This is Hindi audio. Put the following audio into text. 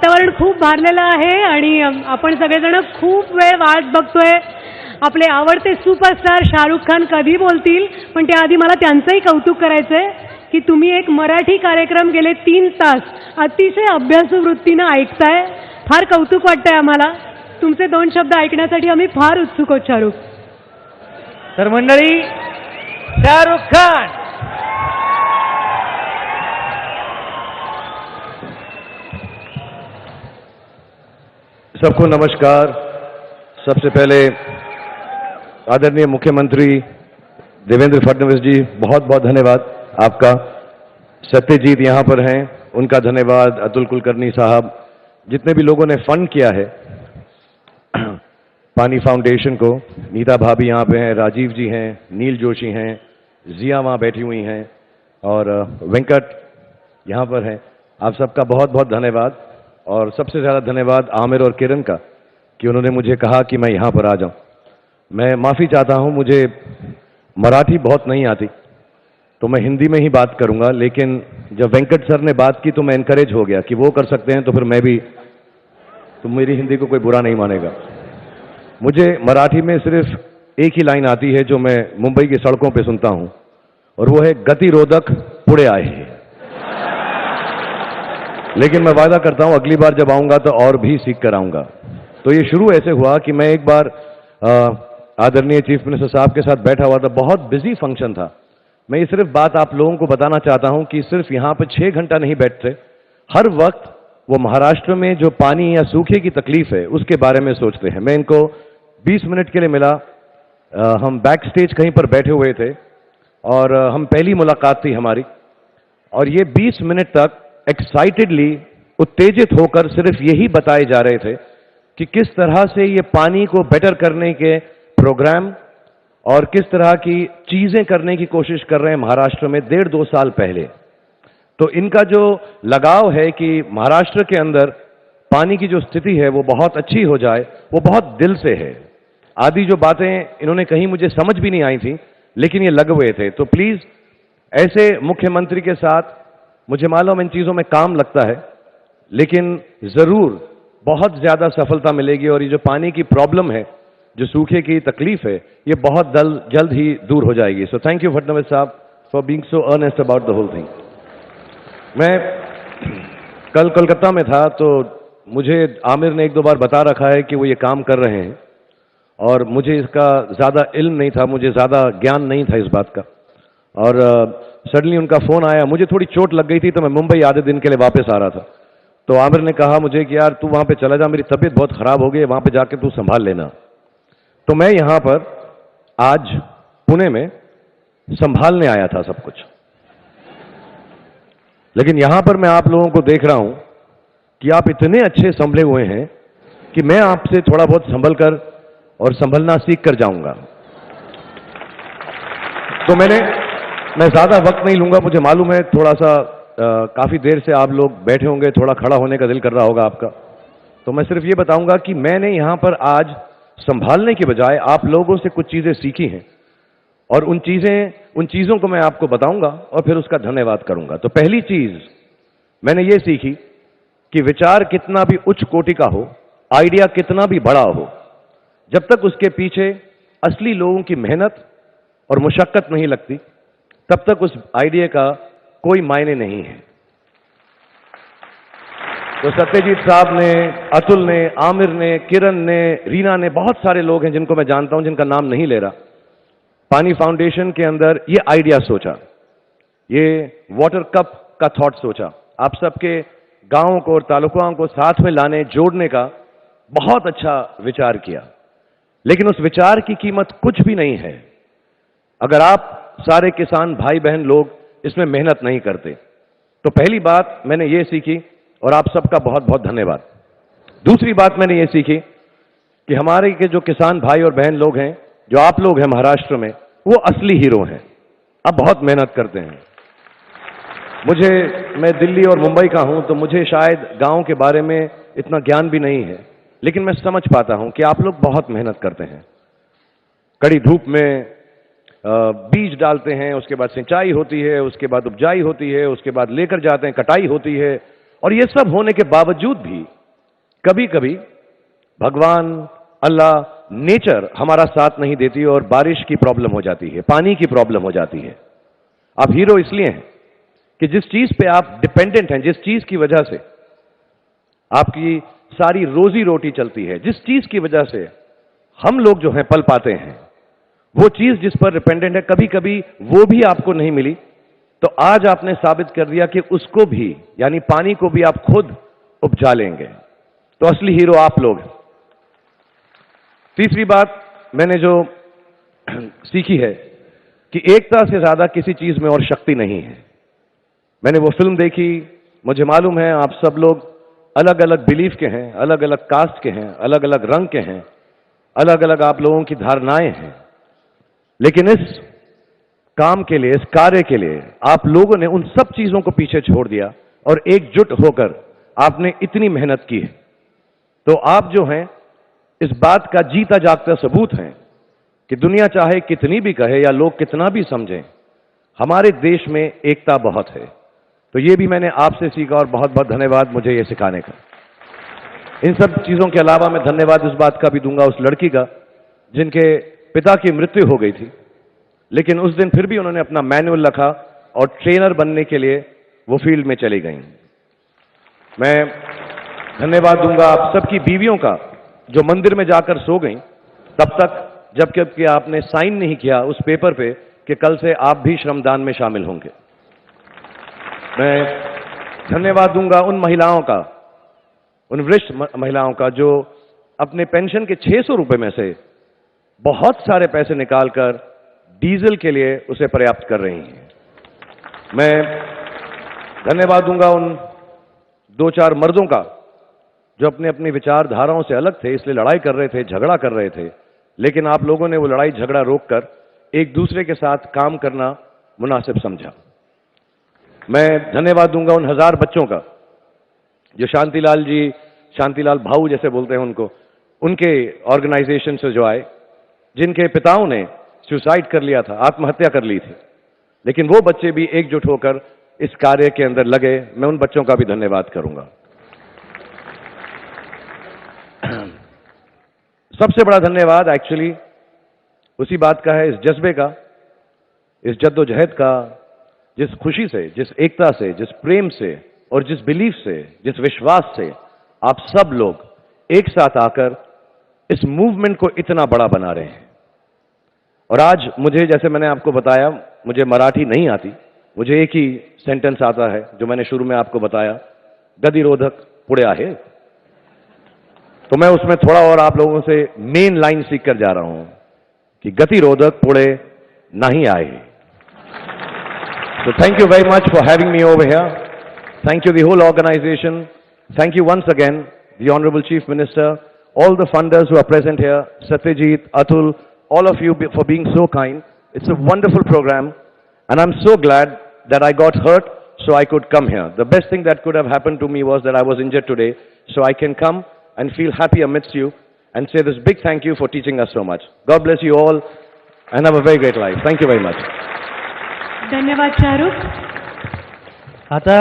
वातावरण खूप भारलेलं आहे आणि आपण सगळेजण खूप वेळ वाट बघतोय. आपले आवडते सुपरस्टार शाहरुख खान कधी बोलतील, पण त्याआधी मला त्यांचंही कौतुक करायचंय की तुम्ही एक मराठी कार्यक्रम गेले 3 तास अतिशय अभ्यासू वृत्तीनं ऐकताय. फार कौतुक वाटतंय आम्हाला. तुमचे 2 शब्द ऐकण्यासाठी आम्ही फार उत्सुक आहोत शाहरुख. तर मंडळी, शाहरुख खान. सबको नमस्कार. सबसे पहले आदरणीय मुख्यमंत्री देवेंद्र फडणवीस जी, बहुत बहुत धन्यवाद आपका. सत्यजीत यहाँ पर हैं, उनका धन्यवाद. अतुल कुलकर्णी साहब, जितने भी लोगों ने फंड किया है पानी फाउंडेशन को. नीता भाभी यहाँ पे हैं, राजीव जी हैं, नील जोशी हैं, जिया वहाँ बैठी हुई हैं और वेंकट यहाँ पर हैं. आप सबका बहुत बहुत धन्यवाद. और सबसे ज़्यादा धन्यवाद आमिर और किरण का कि उन्होंने मुझे कहा कि मैं यहाँ पर आ जाऊँ. मैं माफ़ी चाहता हूँ, मुझे मराठी बहुत नहीं आती, तो मैं हिंदी में ही बात करूँगा. लेकिन जब वेंकट सर ने बात की तो मैं इनकरेज हो गया कि वो कर सकते हैं तो फिर मैं भी, तो मेरी हिंदी को कोई बुरा नहीं मानेगा. मुझे मराठी में सिर्फ एक ही लाइन आती है जो मैं मुंबई की सड़कों पे सुनता हूँ, और वो है गतिरोधक पुढे आहे. लेकिन मैं वादा करता हूं अगली बार जब आऊंगा तो और भी सीख कर आऊंगा. तो ये शुरू ऐसे हुआ कि मैं एक बार आदरणीय चीफ मिनिस्टर साहब के साथ बैठा हुआ था. बहुत बिजी फंक्शन था. मैं ये सिर्फ बात आप लोगों को बताना चाहता हूं कि सिर्फ यहां पर 6 घंटा नहीं बैठते. हर वक्त वो महाराष्ट्र में जो पानी या सूखे की तकलीफ है उसके बारे में सोचते हैं. मैं इनको 20 मिनट के लिए मिला. हम बैक स्टेज कहीं पर बैठे हुए थे और हम पहली मुलाकात थी हमारी, और ये 20 मिनट तक एक्साइटेडली, उत्तेजित होकर सिर्फ यही बताए जा रहे थे कि किस तरह से ये पानी को बेटर करने के प्रोग्राम और किस तरह की चीजें करने की कोशिश कर रहे हैं महाराष्ट्र में 1.5-2 साल पहले. तो इनका जो लगाव है कि महाराष्ट्र के अंदर पानी की जो स्थिति है वो बहुत अच्छी हो जाए, वो बहुत दिल से है. आदि जो बातें इन्होंने कहीं मुझे समझ भी नहीं आई थी, लेकिन ये लग हुए थे. तो प्लीज, ऐसे मुख्यमंत्री के साथ, मुझे मालूम इन चीजों में काम लगता है, लेकिन जरूर बहुत ज्यादा सफलता मिलेगी. और ये जो पानी की प्रॉब्लम है, जो सूखे की तकलीफ है, ये बहुत जल्द ही दूर हो जाएगी. सो थैंक यू फडणवीस साहब for being so earnest about the whole thing. मैं कल कोलकाता में था, तो मुझे आमिर ने 1-2 बार बता रखा है कि वो ये काम कर रहे हैं, और मुझे इसका ज्यादा इल्म नहीं था, मुझे ज्यादा ज्ञान नहीं था इस बात का. और सडनली उनका फोन आया. मुझे थोड़ी चोट लग गई थी, तो मैं मुंबई आधे दिन के लिए वापस आ रहा था. तो आमिर ने कहा मुझे कि यार तू वहां पे चला जा, मेरी तबीयत बहुत खराब हो गई है, वहां पे जाके तू संभाल लेना. तो मैं यहां पर आज पुणे में संभालने आया था सब कुछ. लेकिन यहां पर मैं आप लोगों को देख रहा हूं कि आप इतने अच्छे संभले हुए हैं कि मैं आपसे थोड़ा बहुत संभल कर और संभलना सीख कर जाऊंगा. तो मैं ज्यादा वक्त नहीं लूंगा. मुझे मालूम है थोड़ा सा काफी देर से आप लोग बैठे होंगे, थोड़ा खड़ा होने का दिल कर रहा होगा आपका. तो मैं सिर्फ ये बताऊंगा कि मैंने यहां पर आज संभालने के बजाय आप लोगों से कुछ चीजें सीखी हैं, और उन चीजों को मैं आपको बताऊंगा और फिर उसका धन्यवाद करूंगा. तो पहली चीज मैंने ये सीखी कि विचार कितना भी उच्च कोटि का हो, आइडिया कितना भी बड़ा हो, जब तक उसके पीछे असली लोगों की मेहनत और मुशक्कत नहीं लगती, तब तक उस आइडिया का कोई मायने नहीं है. तो सत्यजीत साहब ने, अतुल ने, आमिर ने, किरण ने, रीना ने, बहुत सारे लोग हैं जिनको मैं जानता हूं, जिनका नाम नहीं ले रहा, पानी फाउंडेशन के अंदर ये आइडिया सोचा, ये वाटर कप का थॉट सोचा, आप सबके गांवों को और तालुकों को साथ में लाने, जोड़ने का बहुत अच्छा विचार किया. लेकिन उस विचार की कीमत कुछ भी नहीं है अगर आप सारे किसान भाई बहन लोग इसमें मेहनत नहीं करते. तो पहली बात मैंने ये सीखी, और आप सबका बहुत बहुत धन्यवाद. दूसरी बात मैंने ये सीखी कि हमारे के जो किसान भाई और बहन लोग हैं, जो आप लोग हैं महाराष्ट्र में, वो असली हीरो हैं. आप बहुत मेहनत करते हैं. मैं दिल्ली और मुंबई का हूं, तो मुझे शायद गांव के बारे में इतना ज्ञान भी नहीं है, लेकिन मैं समझ पाता हूं कि आप लोग बहुत मेहनत करते हैं. कड़ी धूप में बीज डालते हैं, उसके बाद सिंचाई होती है, उसके बाद उपजाई होती है, उसके बाद लेकर जाते हैं, कटाई होती है, और ये सब होने के बावजूद भी कभी कभी भगवान, अल्लाह, नेचर हमारा साथ नहीं देती और बारिश की प्रॉब्लम हो जाती है, पानी की प्रॉब्लम हो जाती है। आप हीरो इसलिए हैं कि जिस चीज पे आप डिपेंडेंट हैं, जिस चीज की वजह से आपकी सारी रोजी रोटी चलती है, जिस चीज की वजह से हम लोग जो हैं पल पाते हैं, वो चीज जिस पर डिपेंडेंट है, कभी कभी वो भी आपको नहीं मिली, तो आज आपने साबित कर दिया कि उसको भी, यानी पानी को भी आप खुद उपजा लेंगे। तो असली हीरो आप लोग हैं। तीसरी बात मैंने जो सीखी है कि एकता से ज्यादा किसी चीज में और शक्ति नहीं है। मैंने वो फिल्म देखी, मुझे मालूम है आप सब लोग अलग अलग बिलीफ के हैं, अलग अलग कास्ट के हैं, अलग अलग रंग के हैं, अलग अलग आप लोगों की धारणाएं हैं, लेकिन इस काम के लिए, इस कार्य के लिए आप लोगों ने उन सब चीजों को पीछे छोड़ दिया और एकजुट होकर आपने इतनी मेहनत की है। तो आप जो हैं इस बात का जीता जागता सबूत हैं कि दुनिया चाहे कितनी भी कहे या लोग कितना भी समझें, हमारे देश में एकता बहुत है। तो ये भी मैंने आपसे सीखा और बहुत बहुत धन्यवाद मुझे ये सिखाने का। इन सब चीजों के अलावा मैं धन्यवाद इस बात का भी दूंगा उस लड़की का जिनके पिता की मृत्यु हो गई थी, लेकिन उस दिन फिर भी उन्होंने अपना मैनुअल रखा और ट्रेनर बनने के लिए वो फील्ड में चली गई। मैं धन्यवाद दूंगा आप सबकी बीवियों का जो मंदिर में जाकर सो गई तब तक जबकि आपने साइन नहीं किया उस पेपर पे कि कल से आप भी श्रमदान में शामिल होंगे। मैं धन्यवाद दूंगा उन महिलाओं का, उन वरिष्ठ महिलाओं का जो अपने पेंशन के 600 रुपए में से बहुत सारे पैसे निकालकर डीजल के लिए उसे पर्याप्त कर रही हैं। मैं धन्यवाद दूंगा उन 2-4 मर्दों का जो अपने अपनी विचारधाराओं से अलग थे, इसलिए लड़ाई कर रहे थे, झगड़ा कर रहे थे, लेकिन आप लोगों ने वो लड़ाई झगड़ा रोककर एक दूसरे के साथ काम करना मुनासिब समझा। मैं धन्यवाद दूंगा उन 1000 बच्चों का जो शांतिलाल जी, शांतिलाल भाऊ जैसे बोलते हैं उनको, उनके ऑर्गेनाइजेशन से जो आए, जिनके पिताओं ने सुसाइड कर लिया था, आत्महत्या कर ली थी, लेकिन वो बच्चे भी एकजुट होकर इस कार्य के अंदर लगे। मैं उन बच्चों का भी धन्यवाद करूंगा। सबसे बड़ा धन्यवाद एक्चुअली उसी बात का है, इस जज्बे का, इस जद्दोजहद का, जिस खुशी से, जिस एकता से, जिस प्रेम से और जिस बिलीफ से, जिस विश्वास से आप सब लोग एक साथ आकर इस मूवमेंट को इतना बड़ा बना रहे हैं। और आज मुझे, जैसे मैंने आपको बताया, मुझे मराठी नहीं आती, मुझे एक ही सेंटेंस आता है जो मैंने शुरू में आपको बताया, गतिरोधक पुढे आहे। तो मैं उसमें थोड़ा और आप लोगों से मेन लाइन सीख कर जा रहा हूं कि गतिरोधक पुढे नहीं आए। So thank you very much for having me over here. Thank you the whole organization. Thank you once again the Honorable Chief Minister, all the funders who are present here, Satyajit, Atul, all of you for being so kind. It's a wonderful program and I'm so glad that I got hurt so I could come here. The best thing that could have happened to me was that I was injured today, so I can come and feel happy amidst you and say this big thank you for teaching us so much. God bless you all and have a very great life. Thank you very much. धन्यवाद शाहरुख. आता